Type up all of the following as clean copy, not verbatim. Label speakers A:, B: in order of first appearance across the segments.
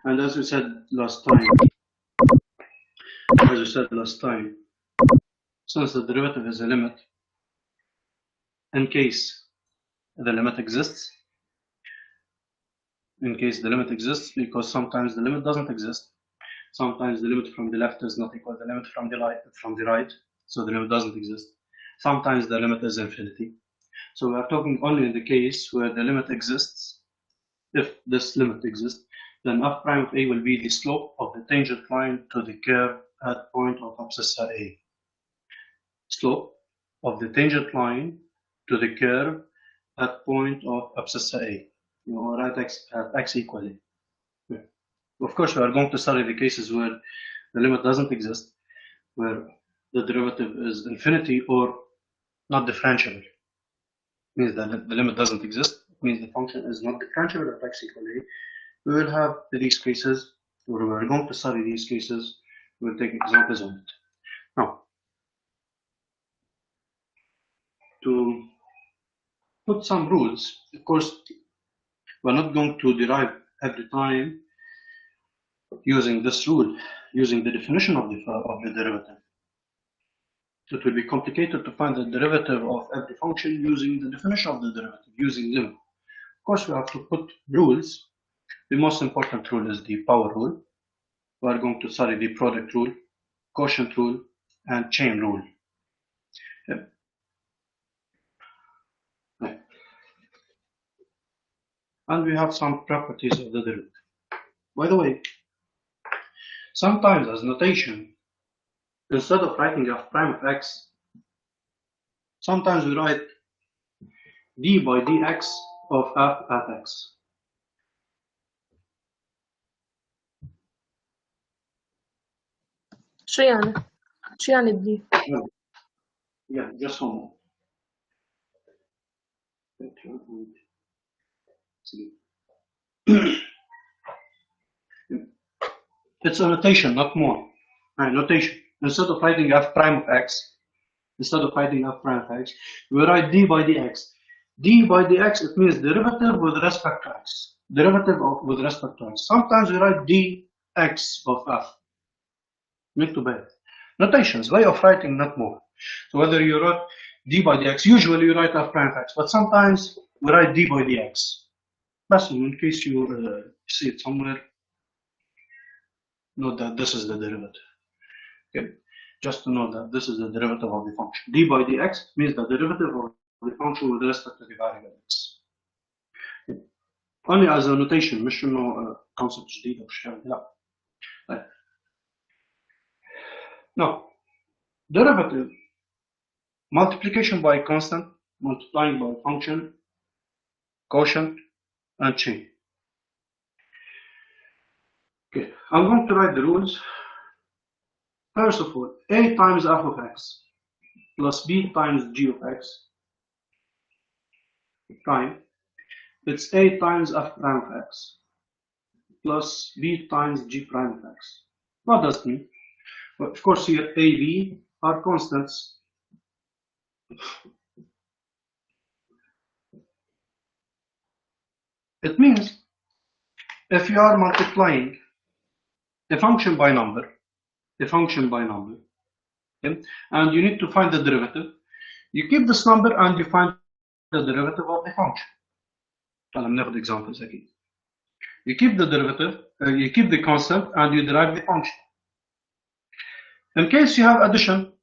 A: And as we said last time, since the derivative is a limit, in case the limit exists, because sometimes the limit doesn't exist. Sometimes the limit from the left is not equal to the limit from the right, so the limit doesn't exist. Sometimes the limit is infinity. So we are talking only in the case where the limit exists. If this limit exists, then f prime of a will be the slope of the tangent line to the curve at point of abscissa a. Slope of the tangent line to the curve at point of abscissa a, or at x equally. Of course, we are going to study the cases where the limit doesn't exist, where the derivative is infinity or not differentiable. Means that the limit doesn't exist. It means the function is not differentiable at x equal a. We will have these cases, or we're going to study these cases. We'll take examples on it. Now, to put some rules, of course, we're not going to derive every time using this rule, using the definition of the derivative. It will be complicated to find the derivative of every function using the definition of the derivative, using limit. Of course, we have to put rules. The most important rule is the power rule. We are going to study the product rule, quotient rule, and chain rule. Okay. And we have some properties of the derivative. By the way, sometimes as notation, instead of writing f prime of x, sometimes we write d by dx of f at x.
B: شو يعني؟ شو يعني بدي؟
A: Yeah, just one more. It's a notation, not more. Notation. Instead of writing f prime of x, we write d by dx. D by dx, it means derivative with respect to x. With respect to x. Sometimes we write dx of f. Need to bad. Notations, way of writing, not more. So whether you write d by dx, usually you write f prime of x, but sometimes we write d by dx. But in case you see it somewhere, note that this is the derivative. Okay, just to know that this is the derivative of the function. D by dx means the derivative of the function with respect to the variable x. Okay. Only as a notation, مش إنه concept جديد أو شيء لا. طيب. Now, derivative, multiplication by constant, multiplying by function, quotient, and chain. Okay, I'm going to write the rules. First of all, a times f of x plus b times g of x prime, it's a times f prime of x plus b times g prime of x. What does it mean? Well, of course, here a, b are constants. It means if you are multiplying a function by number, okay, and you need to find the derivative, you keep this number and you find the derivative of the function. أنا بناخد examples أكيد. You keep the derivative, you keep the constant, and you derive the function. In case you have addition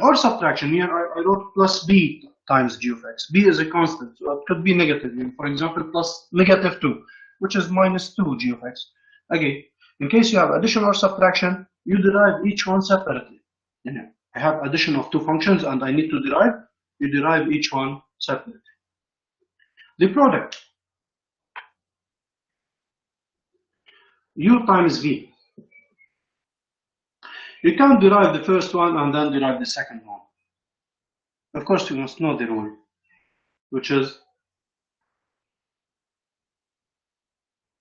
A: or subtraction, here I wrote plus b times g of x. B is a constant, so it could be negative. For example, plus negative 2, which is minus 2 g of x. Again, in case you have addition or subtraction, you derive each one separately. I have addition of two functions and I need to derive, you derive each one separately. The product, u times v. You can't derive the first one and then derive the second one. Of course, you must know the rule, which is,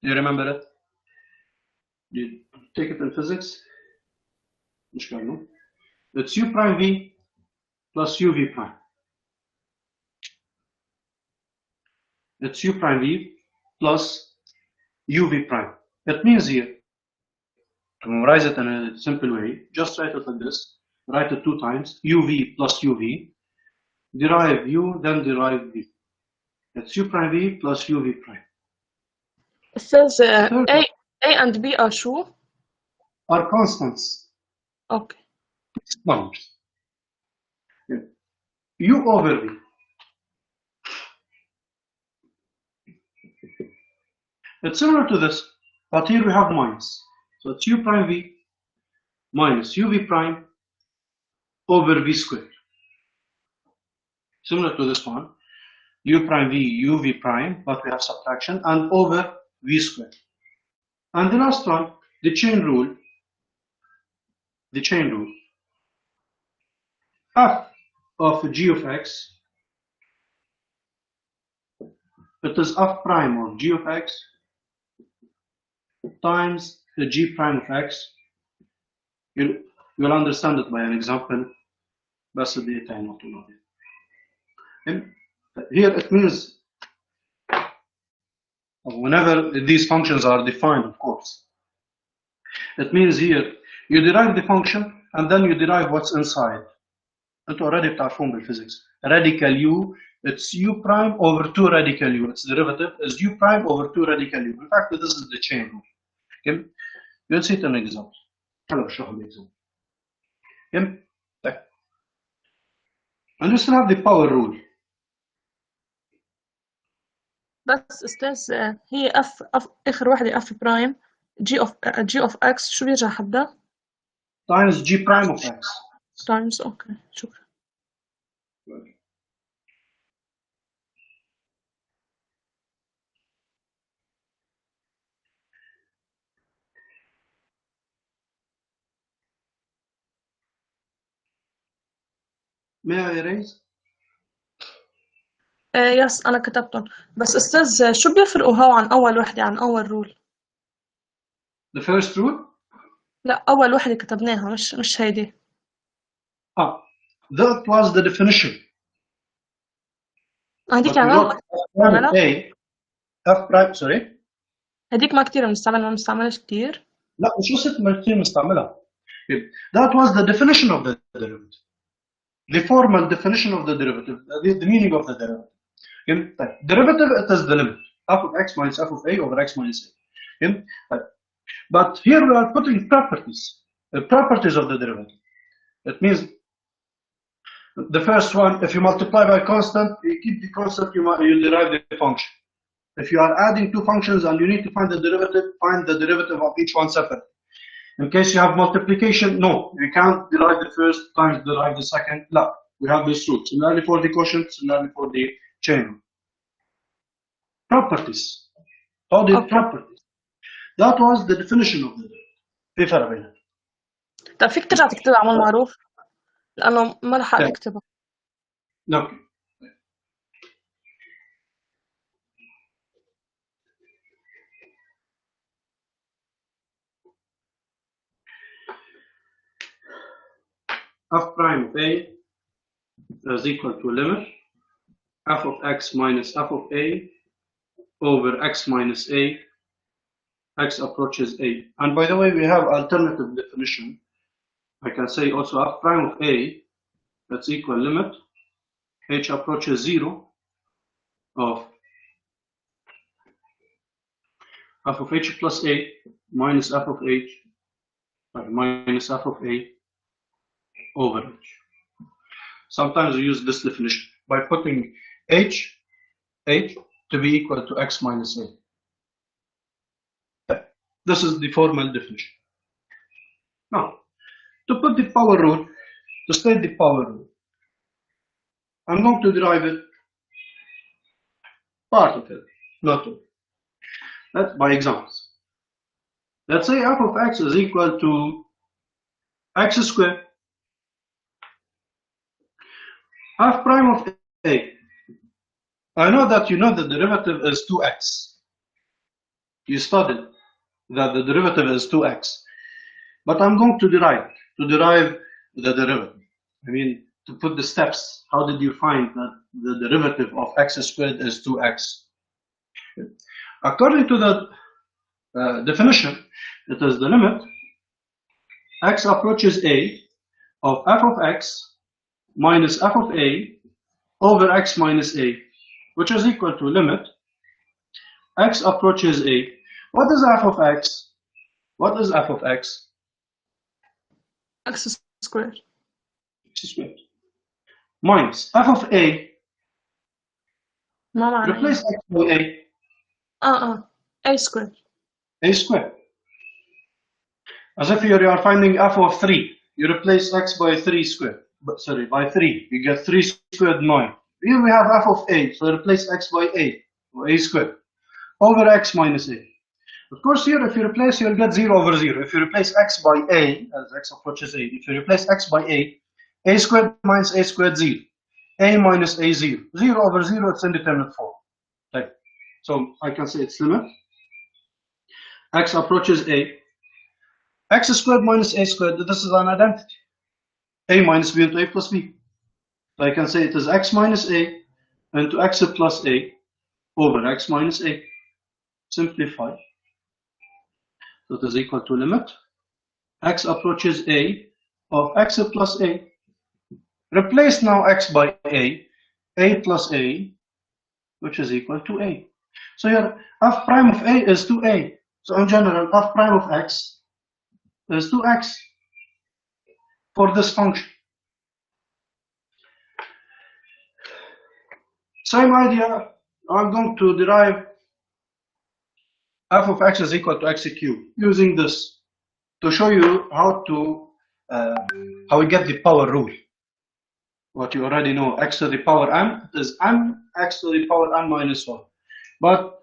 A: do you remember it? You take it in physics. It's u prime v plus uv prime. It's u prime v plus uv prime. It means here, to memorize it in a simple way, just write it like this. Write it 2 times, uv plus uv, derive u, then derive v. It's u prime v plus uv prime.
B: أستاذ A and B are شو؟
A: Are constants.
B: Okay.
A: Numbers. U over v. It's similar to this, but here we have minus. So it's u prime v minus uv prime over v squared. Similar to this one, u prime v uv prime, but we have subtraction, and over v squared. And the last one, the chain rule. The chain rule. F of g of x, it is f prime of g of x times the g prime of x. You'll understand it by an example. بس دي not to know it. Here it means whenever these functions are defined, of course, it means here you derive the function and then you derive what's inside. انتوا already بتعرفون بالphysics. Radical u, it's u prime over 2 radical u. Its derivative is u prime over 2 radical u. In fact, this is the chain rule. Okay? You'll see it in an example. هلا بشرح example. Okay? And you still have the power rule.
B: بس أستاذ هي F آخر واحدة F برايم G of X شو بيرجع حدها؟
A: Times G prime of X.
B: Times okay شكرا.
A: May I erase?
B: يس أنا كتبتهم بس أستاذ شو بيفرقوا هو عن أول وحدة عن أول رول؟
A: The first rule?
B: لا أول وحدة كتبناها مش هيدي.
A: That was the definition.
B: هديك عملها؟
A: A F prime sorry.
B: هديك ما كتير بنستعملها ما بنستعملهاش كتير.
A: لا مش قصة ما كتير بنستعملها. That was the definition of the derivative. The formal definition of the derivative, the meaning of the derivative. Derivative, it is the limit. F of x minus f of a over x minus a. But here we are putting properties, the properties of the derivative. It means the first one, if you multiply by constant, you keep the constant, you derive the function. If you are adding 2 functions and you need to find the derivative of each one separate. In case you have multiplication, no, you can't derive the first times derive the second. No, we have this rule. Similarly for the quotient, similarly for the chain. Properties. All the properties. That was the definition of the derivative. في فرق بينهم.
B: طيب فيك ترجع تكتبها عمل معروف؟ لأنه ما لحقت أكتبها.
A: Okay. F prime of a is equal to limit f of x minus f of a over x minus a, x approaches a. And by the way, we have alternative definition. I can say also f prime of a, that's equal limit h approaches 0 of f of h plus a minus f of h minus f of a over h. Sometimes we use this definition by putting h to be equal to x minus a. This is the formal definition. Now, to put the power rule, to state the power rule, I'm going to derive it, part of it, not all. That's by examples. Let's say f of x is equal to x squared. F prime of a. I know that you know the derivative is 2x. You studied that the derivative is 2x. But I'm going to derive the derivative. I mean, to put the steps. How did you find that the derivative of x squared is 2x? According to the definition, it is the limit x approaches a of f of x minus f of a over x minus a, which is equal to limit x approaches a. What is f of x? What is f of x?
B: x squared.
A: X squared. Minus f of a.
B: ما معنى
A: Replace x by a.
B: a squared.
A: A squared. As if you are finding f of 3. You replace x by 3 squared. But sorry, by 3. You get 3 squared 9. Here we have f of a. So replace x by a. Or a squared. Over x minus a. Of course, here if you replace, you'll get 0 over 0. If you replace x by a, as x approaches a, if you replace x by a squared minus a squared 0. A minus a 0. 0 over 0, it's indeterminate form. Right. So I can say its limit. X approaches a. X squared minus a squared, this is an identity. A minus b into a plus b. So I can say it is x minus a into x plus a over x minus a. Simplify. So it is equal to limit x approaches a of x plus a. Replace now x by a plus a, which is equal to a. So here f prime of a is 2a. So in general, f prime of x is 2x for this function. Same idea, I'm going to derive f of x is equal to x cubed using this to show you how we get the power rule. What you already know, x to the power n is n x to the power n minus 1. But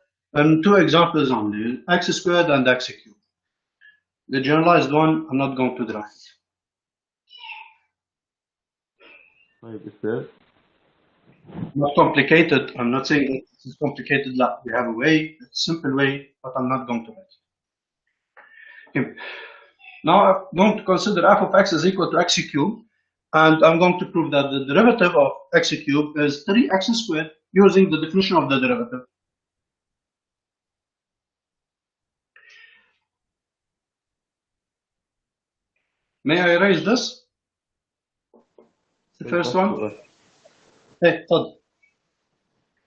A: two examples only, x squared and x cubed. The generalized one, I'm not going to derive it. Not complicated. I'm not saying it's complicated. We have a way, a simple way, but I'm not going to write it. Okay. Now I'm going to consider f of x is equal to x cubed, and I'm going to prove that the derivative of x cubed is 3x squared using the definition of the derivative. May I erase this? The first one. Hey, تفضل.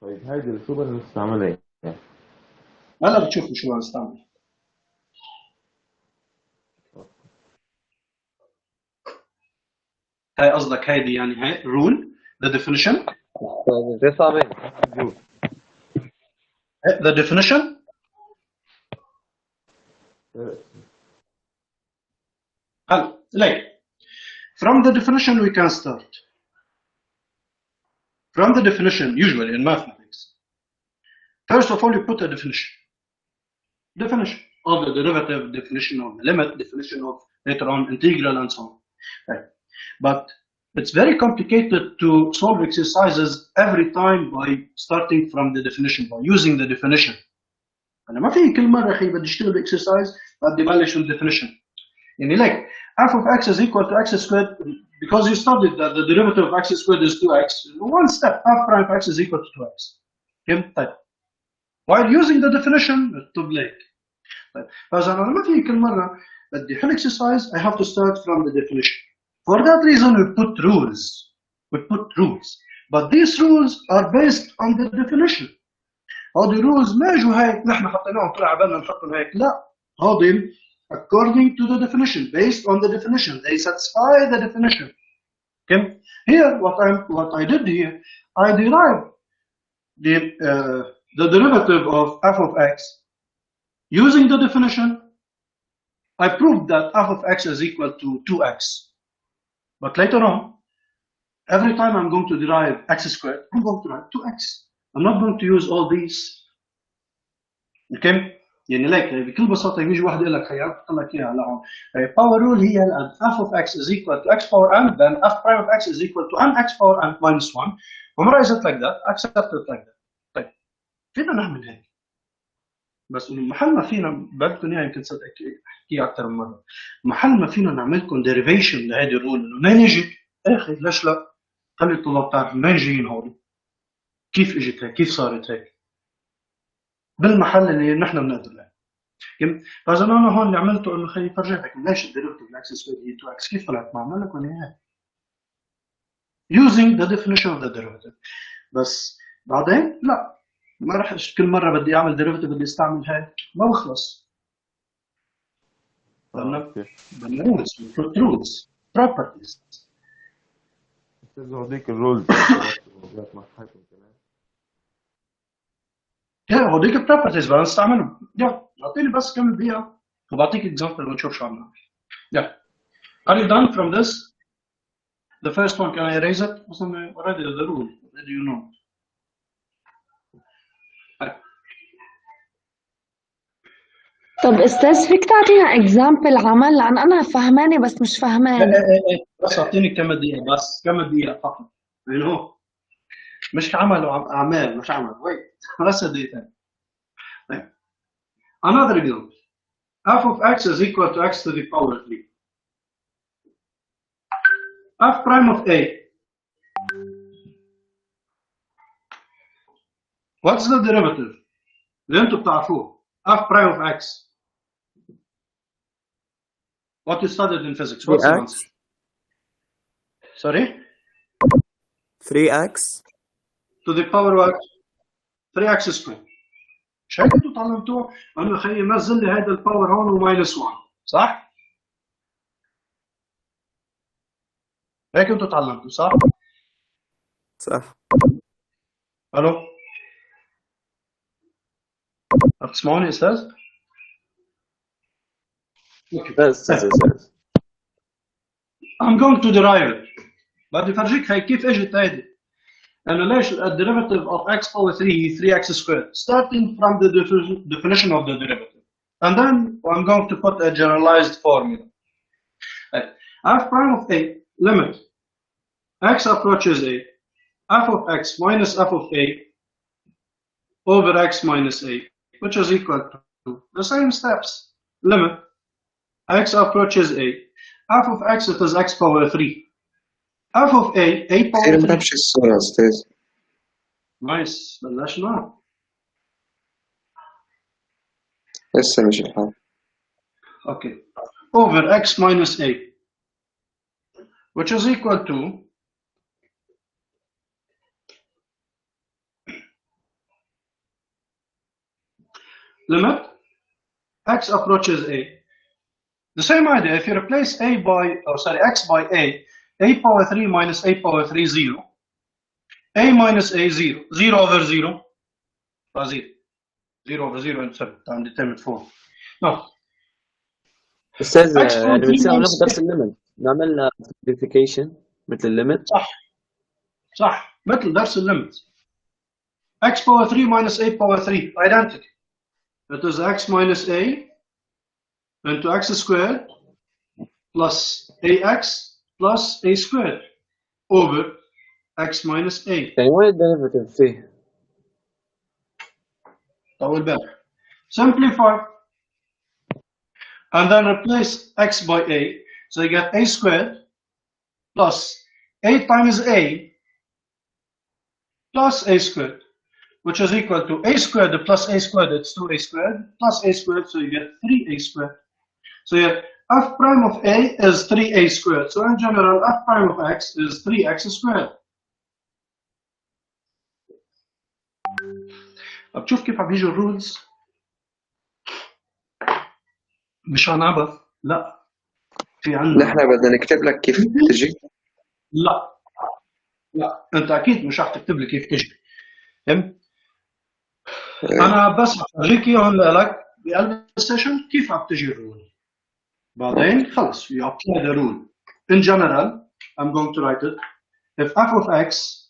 C: طيب هذه الصورة نستعملها ايه؟
A: هلا بتشوفوا شو هنستعمل. هاي قصدك هيدي يعني هاي rule the definition.
C: زي صعبين.
A: The definition. هلا like from the definition we can start. From the definition, usually in mathematics, first of all you put a definition. Definition of the derivative, definition of the limit, definition of later on integral and so on. Right. But it's very complicated to solve exercises every time by starting from the definition, by using the definition. أنا ما في كل مرة أخي بدي أشتغل exercise بدي أبلش من definition. يعني like f of x is equal to x squared because you studied that the derivative of x squared is 2x. One step, f prime of x is equal to 2x. Okay? طيب. While using the definition, too late. طيب. فإذا أنا ما في كل مرة بدي أحل exercise, I have to start from the definition. For that reason, we put rules. We put rules. But these rules are based on the definition. هذه rules ما يجوا هيك نحن حطيناهم طلع بالنا نحطهم هيك. لا. هذه according to the definition, based on the definition, they satisfy the definition. Okay. Here, what I did here, I derived the derivative of f of x using the definition. I proved that f of x is equal to 2x. But later on, every time I'm going to derive x squared, I'm going to derive 2x. I'm not going to use all these. Okay. يعني ليك بكل بساطه يجي واحد يقول لك هي بحط لك اياها لهون باور رول هي الان f of x is equal to x power n then f prime of x is equal to n x power n minus 1 memorize it like that accept it like that. طيب فينا نعمل هيك بس محل ما فينا بدكم اياها يمكن صدق احكيها اكثر من مره محل ما فينا نعمل لكم ديريفيشن لهيدي الرول انه منين اجت اخي ليش لا خلي الطلاب تعرف منين جايين هون كيف اجت هيك كيف صارت هيك بالمحل اللي نحن بنقدر له. فاذا انا هون اللي عملته انه خليني فرجيتك ليش الديريفيتيف الاكس سكوير هي 2 اكس كيف طلعت معنا لك ولا هيك using the definition of the derivative. بس بعدين لا ما راح كل مره بدي اعمل ديريفيتيف بدي استعمل هاي ما بخلص. بدنا رولز بروبرتيز.
C: استاذ هوديك الرولز مع حياتهم كمان.
A: هوديك البروبرتيز بدنا نستعملهم. يلا اعطيني بس كم دقيقه وبعطيك اكزامبل ونشوف شو عم نعمل. يلا. Are you done from this? The first one, can I erase it? Already the rule. Already you know.
D: طب استاذ فيك تعطينا اكزامبل عمل لان انا فهمانه بس مش فهمانه.
A: بس اعطيني كم دقيقة بس كم دقيقة فقط. هو مش عمل اعمال مش عمل. Wait. بس دقيقتين. طيب. Another example. F of x is equal to x to the power 3. F prime of a. What's the derivative? اللي انتم بتعرفوه. F prime of x. What you studied in physics. What's the answer? Sorry?
E: 3x
A: to the power of 3x squared. مش هيك انتوا تعلمتوه؟ انه خلي نزل لي هذا الباور هون وماينس 1 صح؟ هيك انتوا تعلمتوا صح؟
E: صح.
A: الو؟ بتسمعوني استاذ؟
E: بس
A: I'm going to derive it. بدي فرجيك هي كيف اجت هيدي. انه ليش الديريفيتيف of x power 3 هي 3x squared starting from the definition of the derivative. And then I'm going to put a generalized formula. F prime of a limit x approaches a f of x minus f of a over x minus a which is equal to the same steps. Limit x approaches a f of x it is x power 3 f of a power 3
F: نمشي الصورة أستاذ.
A: نايس بلشنا
F: لسه مش الحال.
A: okay over x minus a which is equal to limit x approaches a. The same idea, if you replace x by a power 3 minus a power 3 0, a minus a 0, 0 over 0, 0 over 0 and determined form. Now,
E: استاذ يعني بنصير ناخذ درس الليمت نعمل simplification مثل الليمت.
A: صح مثل درس الليمت. x power 3 minus a power 3 identical. It is x minus a into x squared plus ax plus a squared over x minus a.
E: يعني وين الديريفيتيف فيه؟
A: طول بالك. Simplify and then replace x by a. So you get a squared plus a times a plus a squared, which is equal to a squared plus a squared, it's 2a squared, plus a squared, so you get 3a squared. So yeah, f prime of a is 3a squared. So in general, f prime of x is 3x squared. بتشوف كيف عم بيجوا الرولز؟ مش عم نعبث، لا. في عندنا
F: نحن بدنا نكتب لك كيف تجي؟
A: لا، أنت أكيد مش رح تكتب لي كيف تجي. فهمت؟ أنا بس أوريك إياهم لك بقلب السيشن كيف عم تجي الرول. بعدين خلص you apply the rule. In general, I'm going to write it. If f of x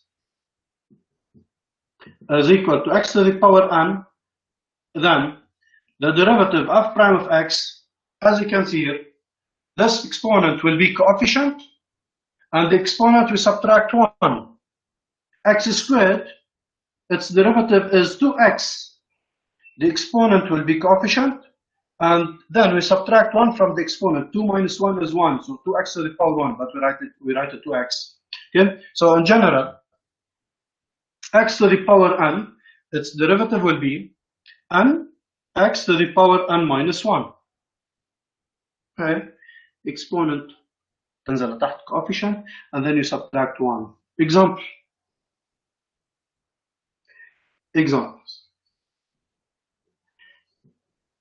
A: is equal to x to the power n, then the derivative f prime of x, as you can see here, this exponent will be coefficient, and the exponent we subtract 1. X squared, its derivative is 2x. The exponent will be coefficient, and then we subtract 1 from the exponent. 2 minus 1 is 1, so 2x to the power 1, but we write it 2x. Okay? So in general, x to the power n, its derivative will be n x to the power n minus 1. Okay, exponent تنزل لتحت coefficient and then you subtract 1. Examples.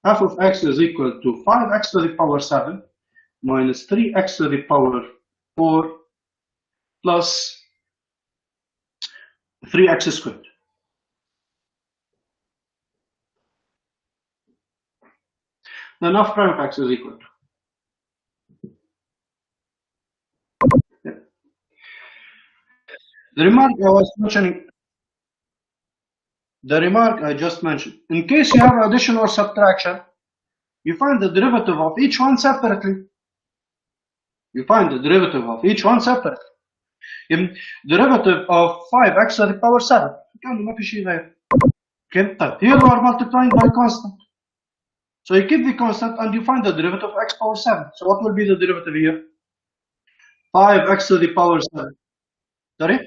A: F of x is equal to 5x to the power 7 minus 3x to the power 4 plus 3x squared. Then f prime of x is equal to. The remark I just mentioned, in case you have addition or subtraction, you find the derivative of each one separately. Derivative of 5x to the power 7. Okay, here you are multiplying by constant. So you keep the constant and you find the derivative of x power 7. So what will be the derivative here? 5x to the power 7. Sorry?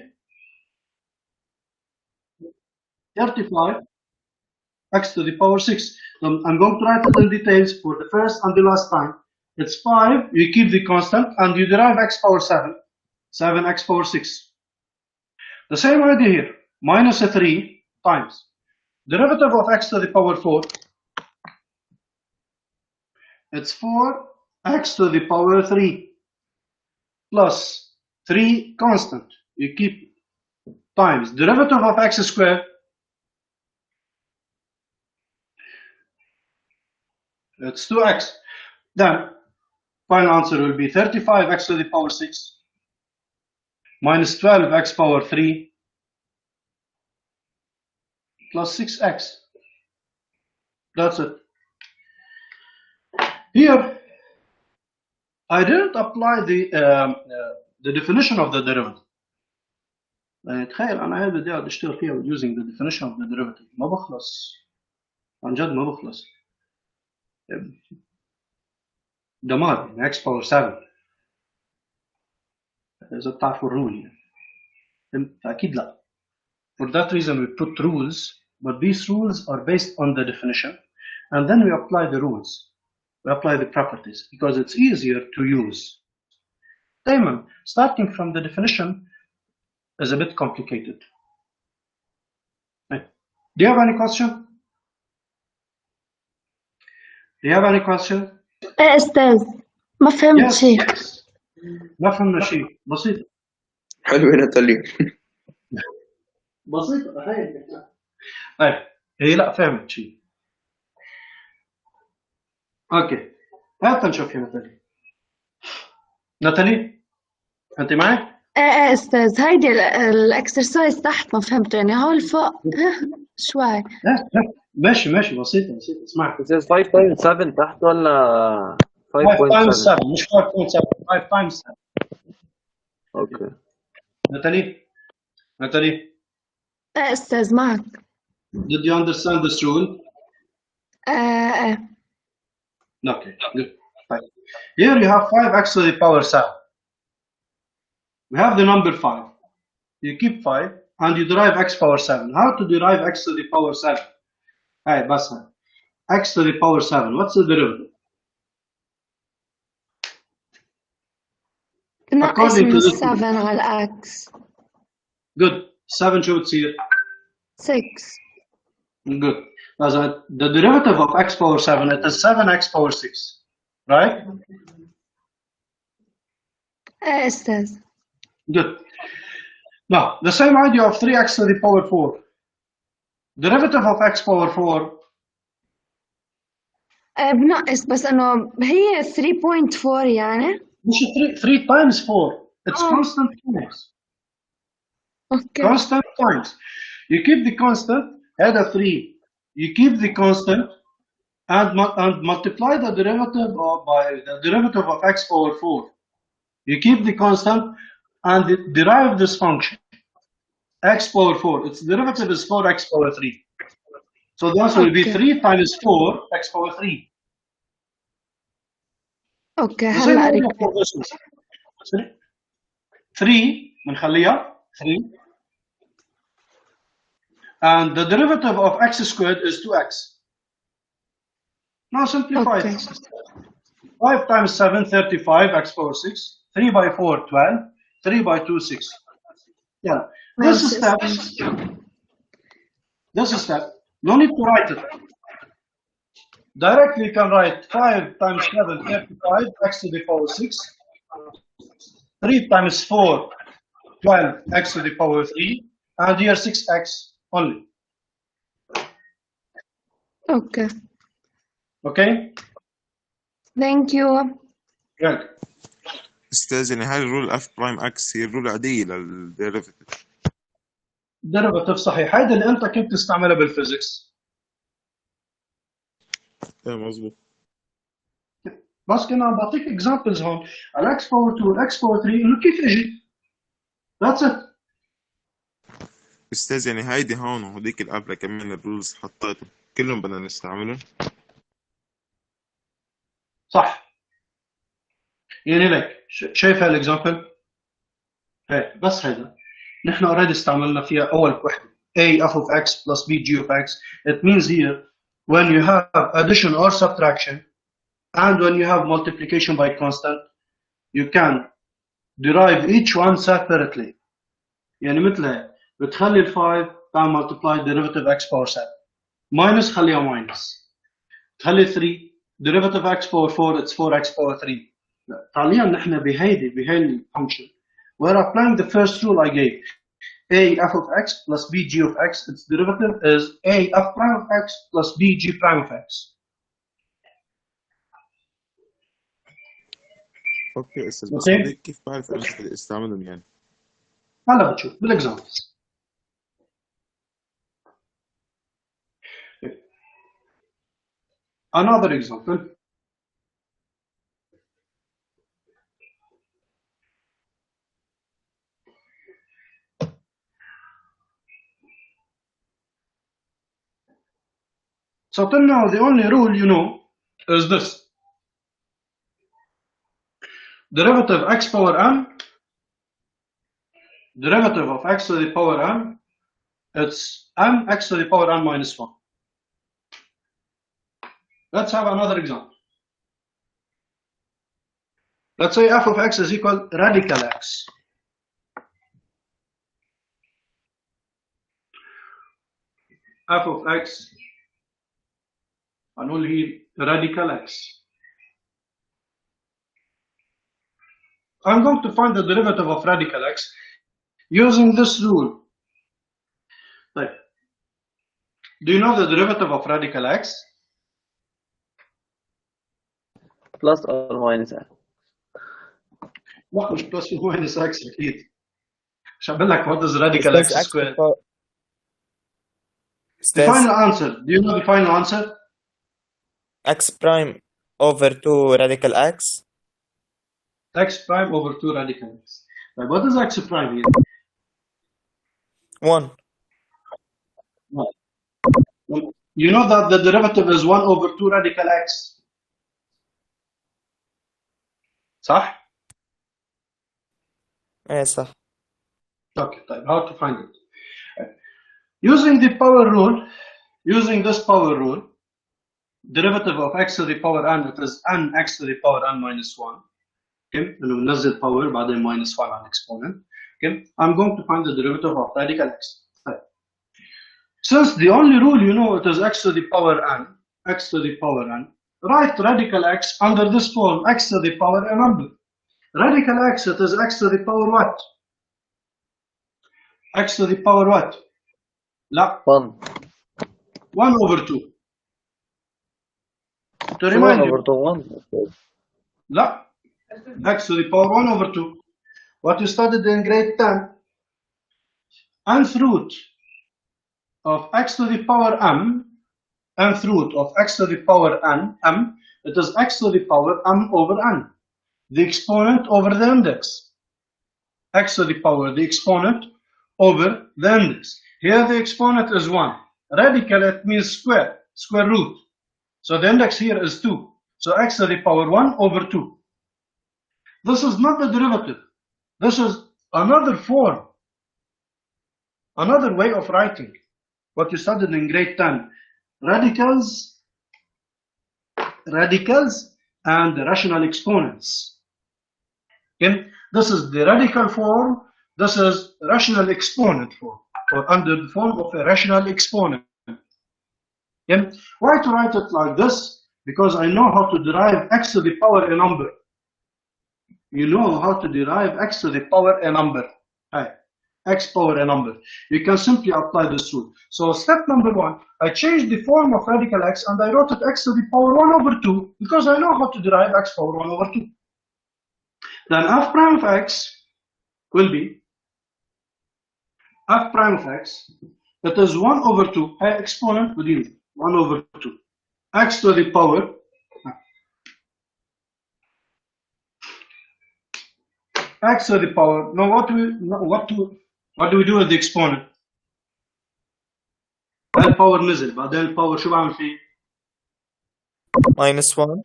A: 35 x to the power 6. I'm going to write it in details for the first and the last time. It's 5, you keep the constant, and you derive x power 7, 7x power 6. The same idea here, minus 3 times derivative of x to the power 4. It's 4x to the power 3 plus 3 constant, you keep, times derivative of x squared. It's 2x. Then final answer will be 35x to the power 6 minus 12x power 3 plus 6x. That's it. Here, I didn't apply the definition of the derivative. تخيل أنا هاي بدي أقعد أشتغل فيها using the definition of the derivative. ما بخلص. عن جد ما بخلص. دمار x power 7 إذا بتعرفوا الرول أكيد لا. For that reason we put rules, but these rules are based on the definition, and then we apply the rules, we apply the properties because it's easier to use. دايما starting from the definition is a bit complicated. Do you have any question? Do you have any question?
D: ايه استاذ ما فهمت شيء.
A: ما فهمنا شيء. بسيطة.
F: حلوة ناتاليا.
A: بسيطة هاي. طيب هي لا فهمت شيء. اوكي. هات نشوف يا ناتالي. ناتالي انت معي؟
D: ايه استاذ هيدي الاكسرسايز تحت ما فهمته يعني هول فوق شوي.
A: ماشي بسيطة اسمعي.
E: It says 5 times 7 تحت ولا
A: 5 times 7 مش 5.7 5 times 7.
E: اوكي.
A: ناتالي
D: ايه استاذ معك.
A: Did you understand this rule? Okay, good. Fine. Here you have 5x to the power 7. We have the number 5. You keep 5 and you derive x power 7. How to derive x to the power 7? Hey, basta. X to the power 7. What's the derivative?
D: نقص
A: According to
D: من
A: this.
D: 7 على x.
A: Good. 7 شو بتصير؟
D: 6.
A: Good. The derivative of x power 7 it is 7x power 6. Right?
D: ايه استاذ.
A: Good. Now, the same idea of 3x to the power 4. Derivative of x power 4.
D: بنقص بس انه هي 3.4 يعني.
A: مش 3 times 4. It's constant times.
D: Okay.
A: Constant times. You keep the constant, add a 3. You keep the constant and multiply the derivative by the derivative of x power 4. You keep the constant and derive this function. X power 4. Its derivative is 4x power 3. So the answer will be 3 times 4 x power 3.
D: اوكي هلا اريك.
A: 3 بنخليها 3 and the derivative of x squared is 2x. Now simplify
D: Okay.
A: it. 5 times 7, 35, x power 6. 3 by 4, 12. 3 by 2, 6. Yeah. This
D: Nice.
A: step, no need to write it. Directly you can write 5 times 7, 35, x to the power 6. 3 times 4, 12, x to the power 3. And here 6x only.
D: Okay.
A: Okay?
D: Thank you.
A: Right.
C: استاذ يعني هل الرول اف برايم اكس هي الرول العاديه للديريفيتيف؟
A: ديريفاتيف صحيح، هيدا اللي انت كنت تستعملها بالفيزيكس.
C: تمام مظبوط.
A: بس كنا عم بعطيك اكزامبلز هون على اكس باور 2 والاكس باور 3 انه كيف اجت. ذاتس ات.
C: استاذ يعني هيدي هون وهديك القبله كمان الرولز حطيتهم كلهم بدنا نستعملهم.
A: صح. يعني لك شايف هالاكزامبل؟ هيك بس هيدا نحن اوريدي استعملنا فيها اول وحده a f of x plus b g of x. It means here when you have addition or subtraction and when you have multiplication by constant you can derive each one separately. يعني مثل هيك بتخلي ال 5 تعمل multiply derivative x power 7 minus خليها minus. تخلي 3 derivative x power 4 it's 4x power 3. حاليا نحن بهيدي function we're applying the first rule I gave. A f of x plus b g of x, its derivative is a f prime of x plus b g prime of x.
C: اوكي استاذ بس
A: Okay.
C: هديك كيف بعرف انا بدي استعملهم يعني؟
A: هلا بتشوف بالاكزامبل. Another example. So till now the only rule you know is this. Derivative x power n, derivative of x to the power n, it's m x to the power n minus 1. Let's have another example. Let's say f of x is equal radical x. F of x, هنقول هي radical x. I'm going to find the derivative of radical x using this rule. Like, do you know the derivative of radical x?
E: plus or minus x.
A: لا مش plus or minus x أكيد. عشان أقول لك what is radical x squared. The final answer. Do you know the final answer?
G: x prime over 2 radical x.
A: X prime over 2 radical x. Like, what is x prime here?
G: 1.
A: You know that the derivative is 1 over 2 radical x. صح؟
G: ايه صح.
A: Okay, how to find it? Using the power rule, using this power rule, derivative of x to the power n, it is n x to the power n minus 1. Okay, and we نزل power بعدين minus 1 على exponent. Okay, I'm going to find the derivative of radical x. Right. Since the only rule you know it is x to the power n, x to the power n, write radical x under this form, x to the power n number. Radical x, it is x to the power what? X to the power what? لا
E: 1.
A: 1 over 2. To
E: 1
A: remind
E: over
A: you,
E: 2 1.
A: لا x to the power 1 over 2. What you studied in grade 10, nth root of x to the power m, nth root of x to the power n, m, it is x to the power m over n. The exponent over the index. X to the power, the exponent over the index. Here the exponent is 1. Radical, it means square root. So the index here is 2. So x to the power 1 over 2. This is not the derivative. This is another form. Another way of writing what you studied in grade 10. Radicals radicals and the rational exponents. Okay, this is the radical form, this is rational exponent form, or under the form of a rational exponent. Okay, why to write it like this? Because I know how to derive x to the power a number. You know how to derive x to the power a number. Hi. X power a number. You can simply apply this rule. So step number 1, I changed the form of radical x and I wrote it x to the power 1 over 2 because I know how to derive x power 1 over 2. Then f prime of x will be f prime of x, that is 1 over 2, exponent within 1 over 2, x to the power x to the power. Now what do we do with the exponent? الباور نزل بعدين الباور شو بعمل فيه؟
G: minus 1.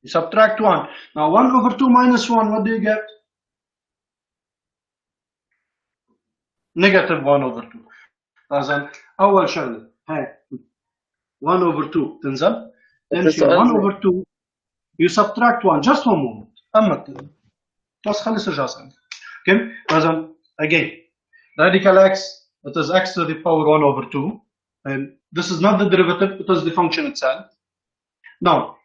A: You subtract 1. Now 1 over 2 minus 1, what do you get? Negative 1 over 2. إذن أول شغلة هاي 1 over 2 تنزل. Then 1 over 2 you subtract 1. Just one moment. أما بس خلص رجع ثاني. Okay. إذن again radical x, it is x to the power 1 over 2. And this is not the derivative, it is the function itself. Now,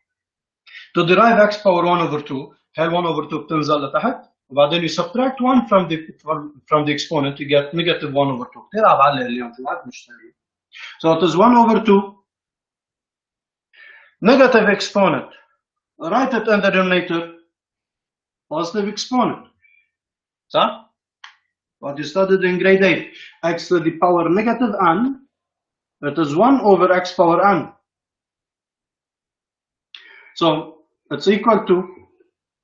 A: to derive x power 1 over 2, هاي 1 over 2 بتنزل لتحت وبعدين you subtract 1 from the exponent, you get negative 1 over 2. كثير عم بعلق اليوم في الوقت مش سهل. So it is 1 over 2 negative exponent. Write it in the denominator positive exponent. صح؟ What you studied in grade 8, x to the power negative n, it is 1 over x power n. So it's equal to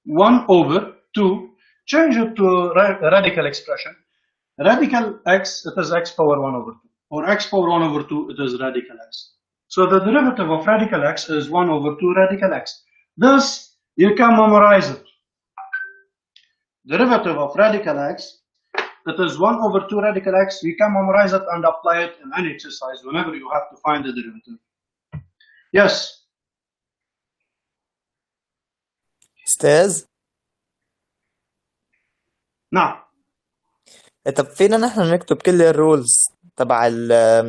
A: 1 over 2, change it to radical expression. Radical x, it is x power 1 over 2. Or x power 1 over 2, it is radical x. So the derivative of radical x is 1 over 2 radical x. This, you can memorize it. Derivative of radical x, that is 1 over 2 radical x, you can memorize it and apply it in any exercise whenever you have to find the derivative. Yes?
G: أستاذ
A: نعم.
G: طب فينا نحن نكتب كل الرولز تبع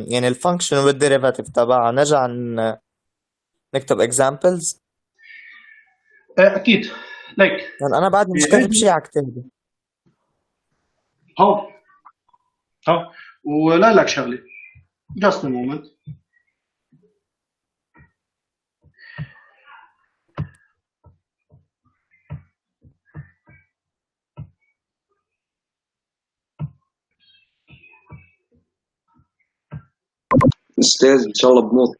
G: يعني الفانكشن والديريفاتيف تبعها نرجع نكتب examples؟
A: أكيد. Like
G: يعني أنا بعد مش كاتب شيء على كتابي.
A: هو ولا لك شغلة. Just a moment.
F: أستاذ إن شاء الله بموت.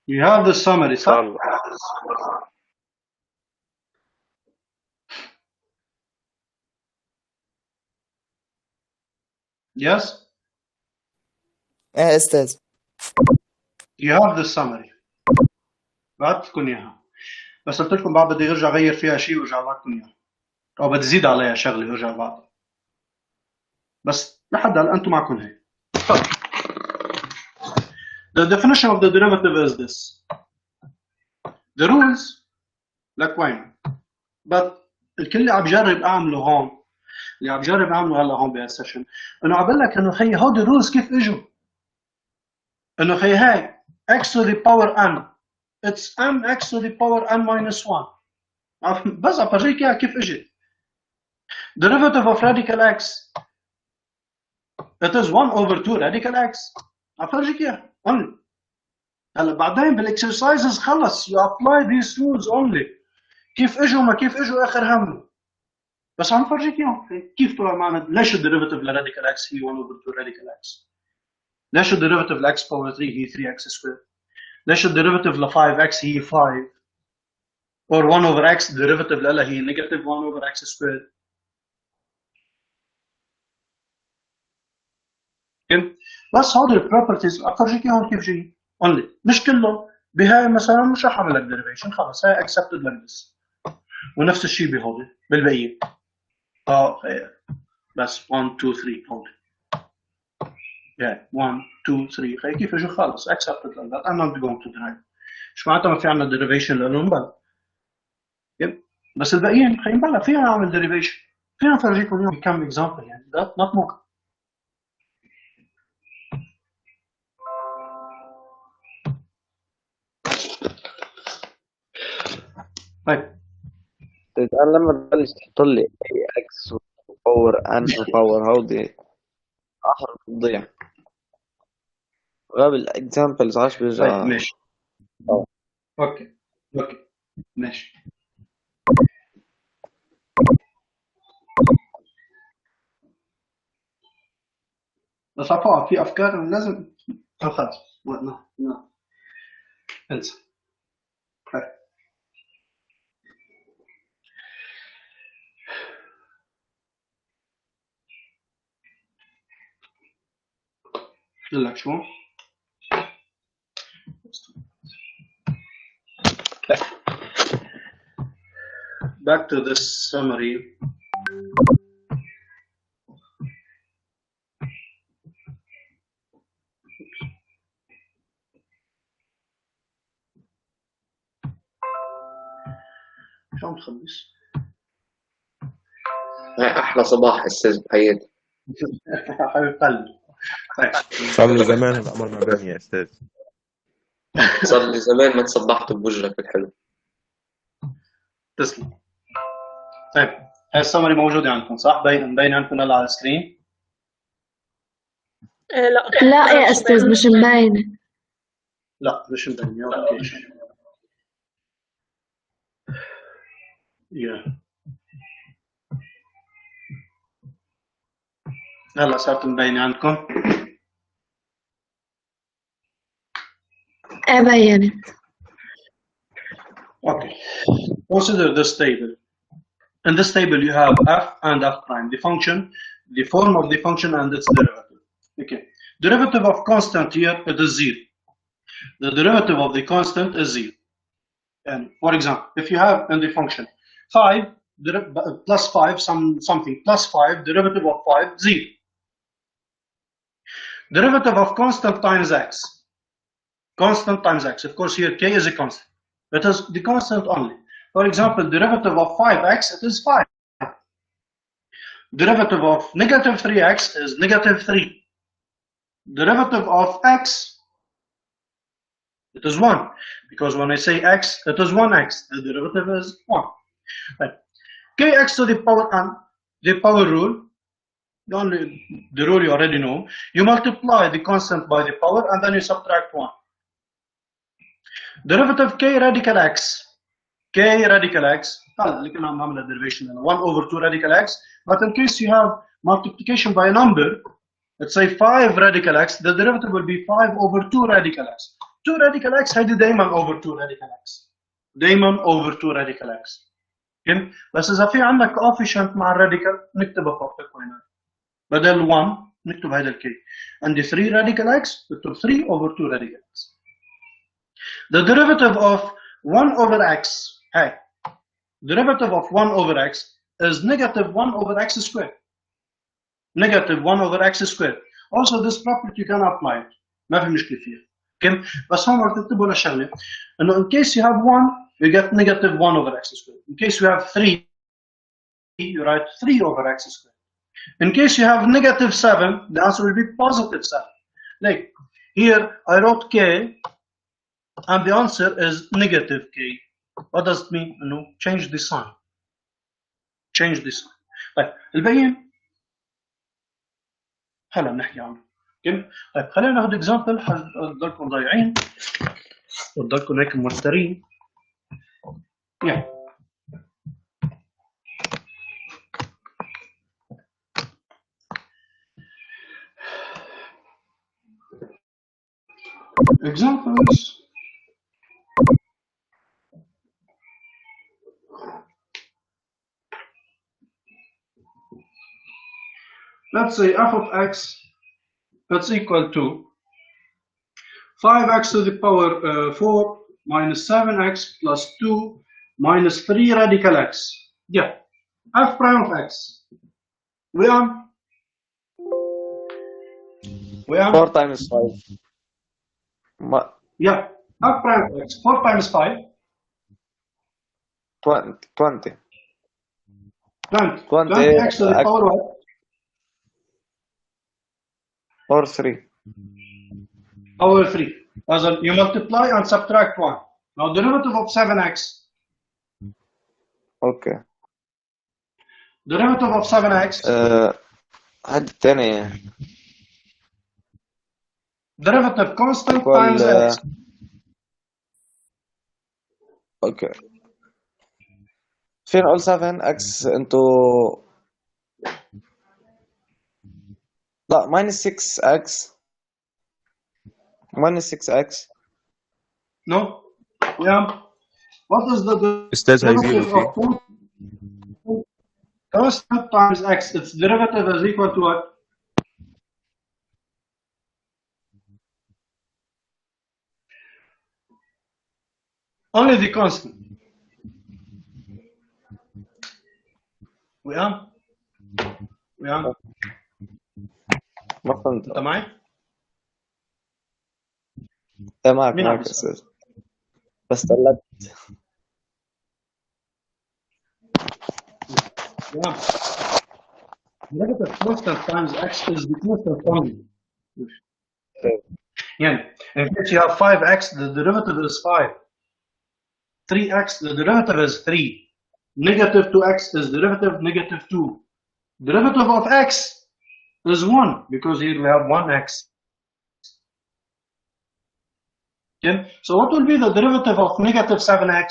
A: You have the summary, صح؟ Yes?
G: إيه أستاذ.
A: You have the summary. بعتلكم إياها. بس قلت لكم بعد بدي ارجع اغير فيها شيء وارجع بعتكم إياها. أو بدي زيد عليها شغلة وارجع بعد. بس لحد هلا أنتم معكم هيك. The definition of the derivative is this. The rules لك وين؟ But الكل اللي عم بجرب أعمله هون، اللي عم بجرب أعمله هلا هون بهالسيشن، إنه عم بقول لك إنه خيي هودي الرولز كيف إجوا؟ إنه خيي هاي x to the power n، it's m x to the power n minus 1. بس عم برجيك إياها كيف إجت. Derivative of radical x. It is 1 over 2 radical x. عم فرجيك اياها only. هلا بعدين بالاكسرسايزز خلص you apply these rules only. كيف اجوا ما كيف اجوا اخر همه. بس عم فرجيك اياهم كيف طلع معنا. ليش الديريفاتيف لراديكال x هي 1 over 2 radical x؟ ليش الديريفاتيف ل x power 3 هي 3x squared؟ ليش الديريفاتيف ل 5x هي 5؟ or 1 over x الديريفاتيف لها هي negative 1 over x squared. بس هودي البروبرتيز افرجيك اياهم كيف جاي only. مش كلهم. بهاي مثلا مش رح اعمل لك ديريفيشن، خلص هاي اكسبتد لك بس. ونفس الشيء بهودي بالبقيه. بس 1 2 3 هودي. Yeah, 1 2 3 خي كيف اجوا خلص accepted like that. I'm not going to deny. مش معناتها ما في عندنا derivation لانه مبلا. يب. بس الباقيين خي مبلا فينا نعمل derivation. فينا نفرجيكم اليوم كم example يعني that not ممكن. طيب
E: انا لما تبلش تحط لي اي اكس وباور ان وباور هودي اخر تضيع غاب الاكزامبلز عاش
A: طيب
E: بيرجع.
A: ماشي. اوكي ماشي. بس عفوا في افكار لازم خلاص لا انسى. طيب. لك شو back to this summary. شو عم تخلص؟
F: احلى صباح استاذ حياد.
A: حبيب قلبي. طيب
C: صار له زمان هذا امر ما بين يا استاذ.
F: صار لي زمان ما تصبحت بوجهك الحلو.
A: تسلم. طيب هاي السمري موجودة عندكم صح؟ مبين عندكم هلا على السكرين؟
B: لا
D: لا يا أستاذ مش مبينة.
A: لا مش مبينة. اوكي. هلا صارت مبينة عندكم؟
D: بينت.
A: Okay. Consider this table. In this table, you have f and f prime, the function, the form of the function, and its derivative. Okay. Derivative of constant here, it is 0. The derivative of the constant is 0. And for example, if you have in the function 5 plus 5 something plus 5, derivative of 5 0. Derivative of constant times x. Constant times x. Of course, here k is a constant. It is the constant only. For example, derivative of 5x, it is 5. Derivative of negative 3x is negative 3. Derivative of x, it is 1. Because when I say x, it is 1x. The derivative is 1. Right. Kx to the power n, the power rule, the rule you already know. You multiply the constant by the power and then you subtract 1. Derivative k radical x. K radical x, اللي كنا عم نعمل derivation 1 over 2 radical x, but in case you have multiplication by a number, let's say 5 radical x, the derivative will be 5 over 2 radical x. 2 radical x هيدي دايما over 2 radical x. دايما over 2 radical x. okay? بس إذا في عندك coefficient مع الراديكال نكتبها فوق الكوينات. بدل 1 نكتب هيدا ال k. عندي 3 radical x نكتب 3 over 2 radical x. The derivative of 1 over x, hey, derivative of 1 over x is negative 1 over x squared. Negative 1 over x squared. Also, this property you can apply it. ما في مشكلة فيها. Okay? بس هون بدك تكتبوا لنا شغلة إنه in case you have 1, you get negative 1 over x squared. In case you have 3, you write 3 over x squared. In case you have negative 7, the answer will be positive 7. Like here, I wrote k. And the answer is negative k. What does it mean? No, change the sign. Change the sign. طيب الباقيين هلا بنحكي عنه. طيب خلينا ناخذ اكزامبل حتضلكم ضايعين وتضلكم هيك موترين. Yeah. Examples. Let's say f of x that's equal to 5x to the power 4 minus 7x plus 2 minus 3 radical x. Yeah, f prime of x. We ويام
E: 4 times 5 ما
A: yeah f prime of x 4 times 5
E: 20 20
A: 20
E: 20
A: 20x to the
E: x
A: power what
E: or 3
A: power 3 as in you multiply and subtract 1 now derivative of 7x
E: اوكي
A: derivative of 7x
E: هاد الثاني
A: derivative constant
E: equal
A: times x
E: اوكي فين نقول 7x انتو لا minus 6x minus 6x
A: no yeah what is the
C: أستاذ هاي زيرو
A: derivative of
C: فيه
A: constant times x its derivative is equal to what only the constant ويام
E: ما فهمت
A: انت معي؟
E: ايه معك
A: مين عم
E: معك
A: يسأل؟
E: استاذ بس طلعت
A: Yeah. Negative constant times x is the constant only. يعني in case you have 5x, the derivative is 5. 3x, the derivative is 3. Negative 2x is derivative negative 2. Derivative of x is 1 because here we have 1x. Okay? So what will be the derivative of negative 7x?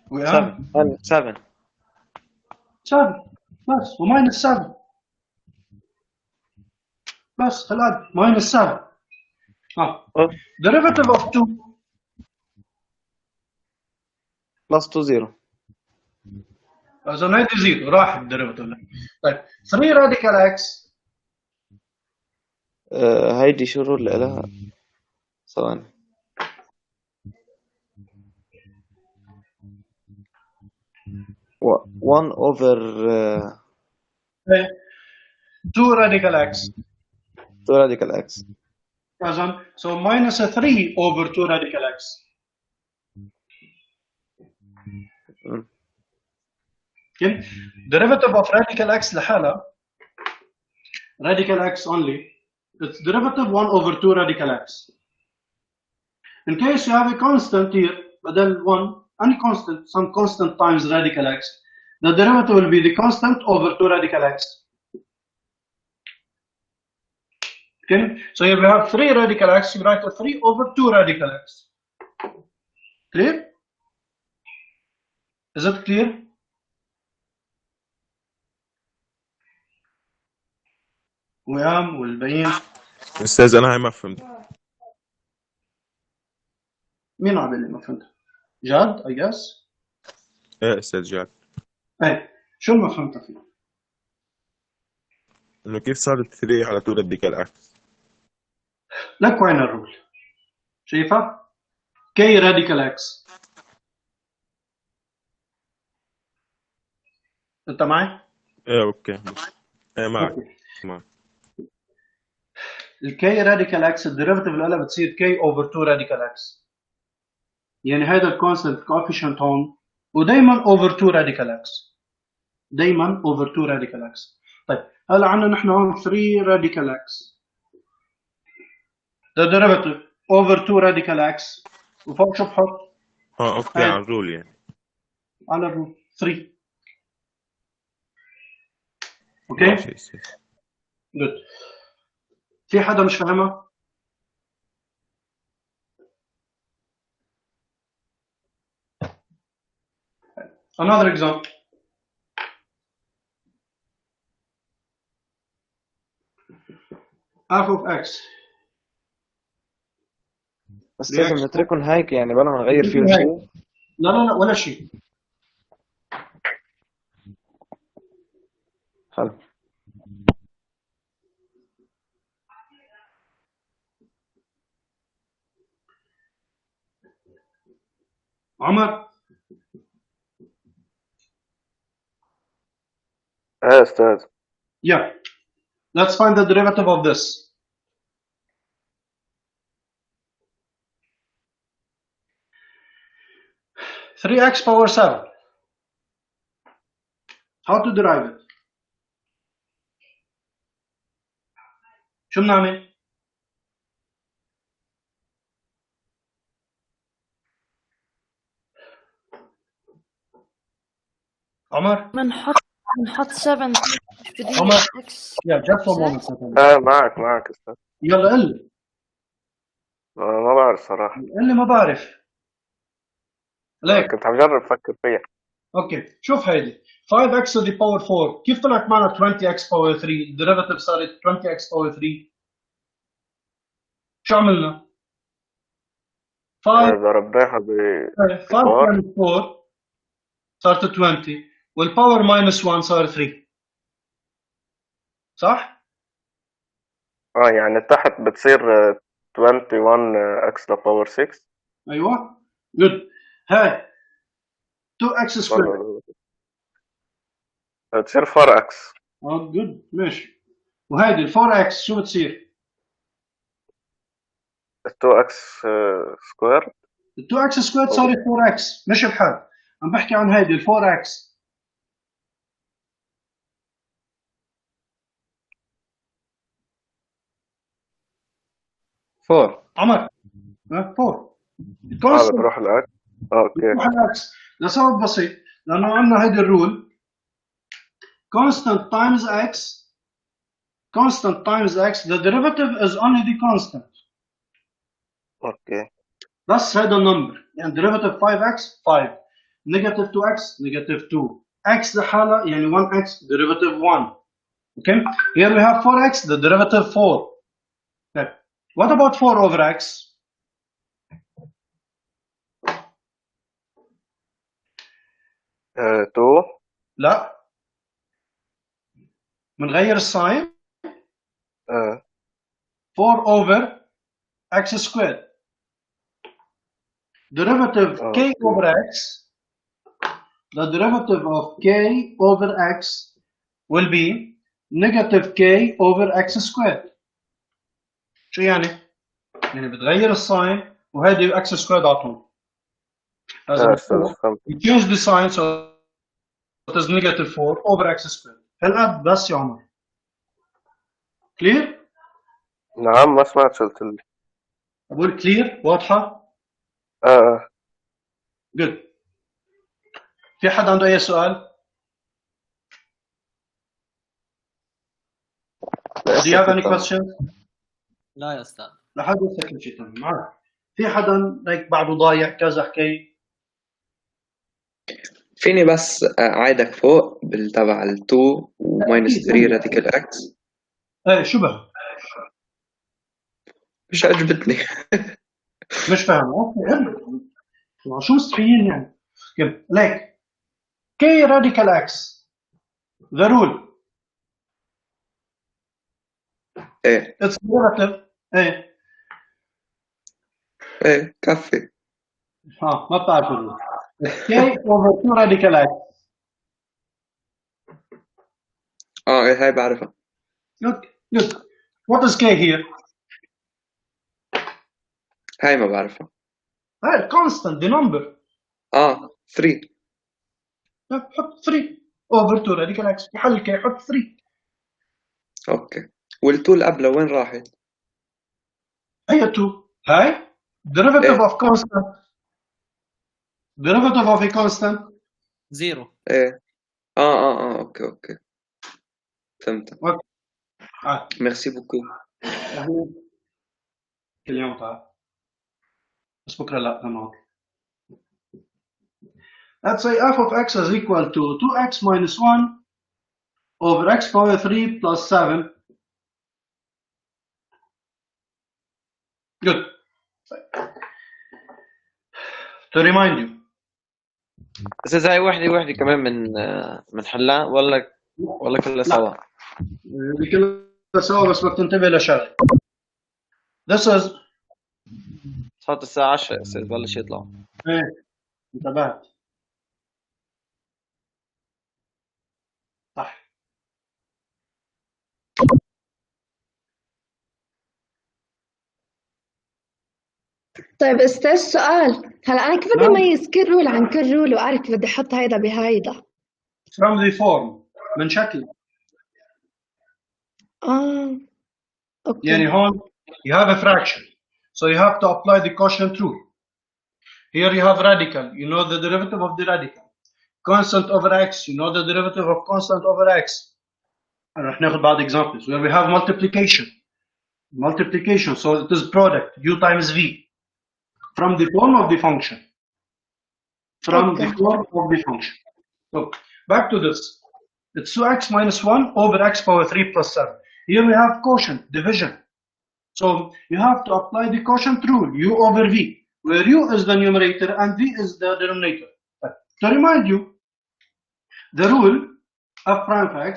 A: We are
E: 7
A: 7 بس وماينس 7 بس خلال minus 7 derivative of 2
E: plus 2 0
A: اذا هيدي زيرو راح الديريفيتيف. طيب 3 راديكال اكس
E: هيدي شو الرول اللي لها ثواني 1 over
A: 2 راديكال اكس
E: 2 radical x
A: اذا so minus 3 over 2 radical x. Okay. Derivative of radical x لحالها radical x only its derivative 1 over 2 radical x. In case you have a constant here بدل 1 any constant some constant times radical x the derivative will be the constant over 2 radical x. Okay, so here we have 3 radical x, you write a 3 over 2 radical x. Clear? Is it clear? ويام والباقيين
C: أستاذ أنا هاي ما فهمت.
A: مين عم اللي ما فهمت؟ جاد I guess.
C: إيه أستاذ جاد
A: ايه شو ما فهمت فيه؟
C: إنه كيف صارت 3 على 2 راديكال أكس.
A: لك وين الرول؟ شايفها؟ كي راديكال اكس. انت معي؟
C: إيه أوكي إيه معك
A: اوكي.
C: معك.
A: الكي راديكال اكس الديريفيتيف الاولى بتصير كي اوفر 2 راديكال اكس. يعني هذا الكونستنت كوفيشنت هون ودائما اوفر 2 راديكال اكس. دائما اوفر 2 راديكال اكس. طيب هلا عندنا نحن هون 3 راديكال اكس. the derivative over 2 radical x وفوق شو بحط؟
C: أوكي على الرول يعني.
A: على الرول 3. اوكي؟
C: ماشي أستاذ.
A: جود. في حدا مش فاهمها؟ Another example. f of x.
E: بس لازم نتركهم هيك يعني بلا ما نغير فيه شيء.
A: لا لا لا ولا شيء.
E: حلو.
A: عمر
E: ايه استاذ
A: Yeah. Let's find the derivative of this. Three x power 7. How to derive it? شو بنعمل؟ عمر؟
H: بنحط 7 بدي
A: عمر؟
H: x
A: Yeah, just one moment.
E: معك أستاذ.
A: يلا قل لي.
E: ما بعرف صراحة.
A: قل لي ما بعرف. ليك.
E: كنت عم جرب أفكر فيها.
A: اوكي شوف هيدي 5x to the power 4 كيف طلعت معنا 20x power 3 الديريفاتيف صارت 20x power 3 شو عملنا 5
E: ضربناها
A: 5 times 4 صارت 20 والباور minus 1 صار 3 صح؟
E: يعني تحت بتصير 21x to the power 6.
A: ايوه جود هاي 2x سكوير
E: بتصير 4x.
A: جود ماشي وهيدي ال 4x شو بتصير؟
E: 2x سكوير.
A: ال 2x سكوير صارت 4x مش الحد عم بحكي عن هيدي ال 4x عمر 4
E: بتروح الأكس. اوكي
A: بتروح الاكس لسبب بسيط لانه عندنا هيدي الرول constant times x the derivative is only the constant
E: اوكي
A: بس هيدا النمبر يعني derivative 5x 5 negative 2x negative 2 x لحالها يعني 1x derivative 1 okay here we have 4x the derivative 4 okay. What about 4 over x
E: 2
A: لا بنغير الساين 4 over x squared derivative k over x the derivative of k over x will be negative k over x squared شو يعني؟ يعني بتغير الساين وهذه x squared على طول you change the sign so it is negative 4 over x squared هالقد بس يا عمر clear؟
E: نعم ما سمعت شو قلت لي.
A: أقول clear واضحة؟ good في حد عنده أي سؤال؟ Do you have any questions؟
I: لا يا أستاذ.
A: لحد هسه كل شيء تمام معك. في حدا هيك بعده ضايع كذا حكي؟
F: فيني بس أعيدك فوق بالتبع ال 2 و minus 3 radical x.
A: ايه شبه
F: مش عجبتني.
A: مش فاهم اوكي شو مستحيل يعني كيف ليك كي راديكال اكس ذا رول
F: ايه
A: اتس ديريفاتيف ايه
F: ايه كفي.
A: ما بتعرف الرول كي اوفر 2 راديكال اكس
F: ايه هاي بعرفها.
A: good what is k here
F: هاي ما بعرفها.
A: هاي constant the number
F: 3.
A: حط 3 over 2 radical x بحل k حط 3
F: اوكي والتول قبله وين راحت؟
A: هي 2 هاي derivative of constant derivative of a constant
I: 0.
F: ايه اوكي فهمت. ميرسي بوكو.
A: كل يوم تعال بس بكره لا تمام. Let's say f of x is equal to 2x minus 1 over x power 3 plus 7. Good. To remind you.
J: أستاذ هاي وحدة كمان من حلها ولا كلها سوا؟
A: كلها سوا بس بدك تنتبه لشغله. This is
J: صارت الساعة 10 أستاذ بلش يطلع.
A: ايه انتبهت. صح.
D: طيب أستاذ سؤال، هلا أنا كيف بدي
A: نعم.
D: أميز كل رول عن كل رول وأعرف بدي أحط هيدا بهيدا؟
A: from the form من شكل.
D: أوكي.
A: يعني هون you have a fraction, so you have to apply the quotient rule. Here you have radical, you know the derivative of the radical. Constant over x, you know the derivative of constant over x. رح ناخذ بعض examples where we have multiplication, so it is product u times v from the form of the function. So back to this. It's 2x minus 1 over x power 3 plus 7. Here we have quotient, division. So you have to apply the quotient rule, u over v, where u is the numerator and v is the denominator. To remind you, the rule f prime of x,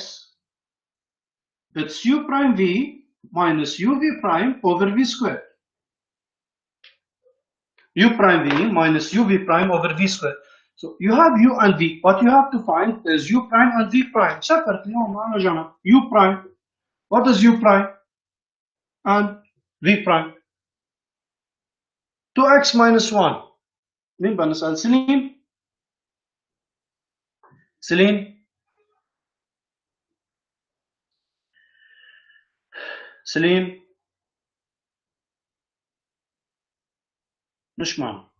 A: it's u prime v minus uv prime over v squared. U prime v minus uv prime over v squared. So you have u and v. What you have to find is u prime and v prime separately. U prime. What is u prime and v prime? 2x minus 1. مين بنسأل؟ سليم. مش معنا.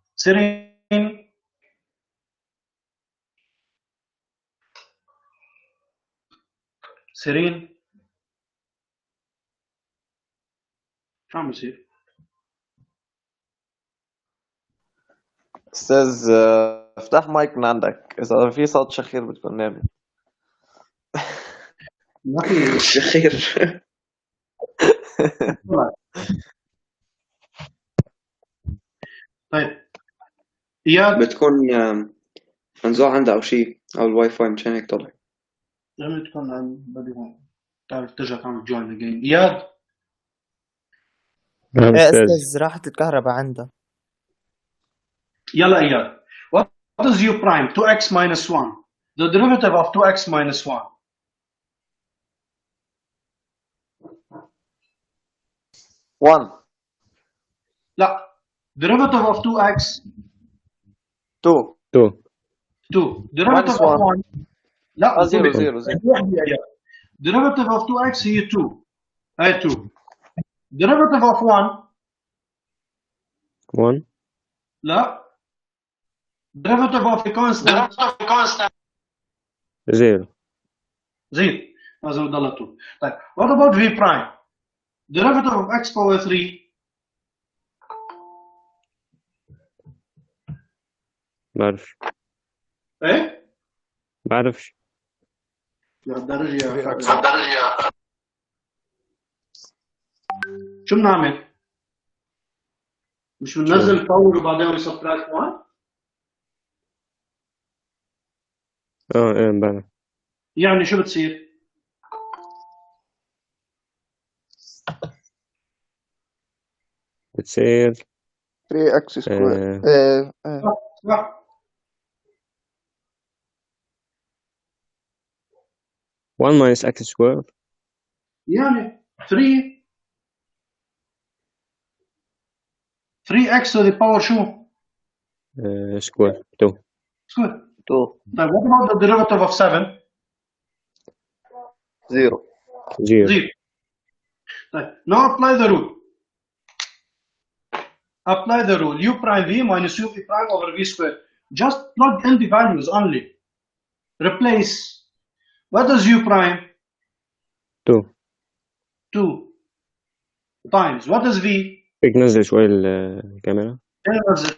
A: سيرين شو عم يصير؟
E: أستاذ افتح مايك من عندك، إذا في صوت شخير بتكون نامي.
A: ما في
F: شخير.
A: طيب إياد
F: بتكون منزوع عندها أو شيء، أو الواي فاي مشان هيك طلع.
A: لما تكون بدي هون تعرف ترجع تعمل جوين الجيم. إياد
G: يا أستاذ راحت الكهرباء عندها.
A: يلا إياد. What is u prime? 2x minus 1. The derivative of 2x minus 1.
E: 1.
A: لا. Derivative of 2x.
E: 2.
A: Derivative of 1. لا.
E: 0.
A: Derivative of 2x هي 2. هي 2. Derivative of 1. لا. Derivative of a constant.
K: 0.
A: لازم يضل 2. طيب what about v prime? Derivative of x power 3.
K: بعرفش.
A: ايه؟
K: بعرفش.
A: لهالدرجة يا شو بنعمل؟ مش بننزل باور وبعدين نسبتراكت 1؟
K: ايه بعرف.
A: يعني شو بتصير؟
K: بتصير
E: 3x سكوير.
A: صح.
K: 1 minus x square.
A: يعني 3x to the power شو؟
K: square 2.
A: Square. طيب what about the derivative of 7?
E: 0.
A: طيب now apply the rule. U prime v minus uv prime over v squared. Just plug in the values only. Replace. What is u prime? 2 times. What is v?
K: بدك ننزل شوي الكاميرا.
A: نزل.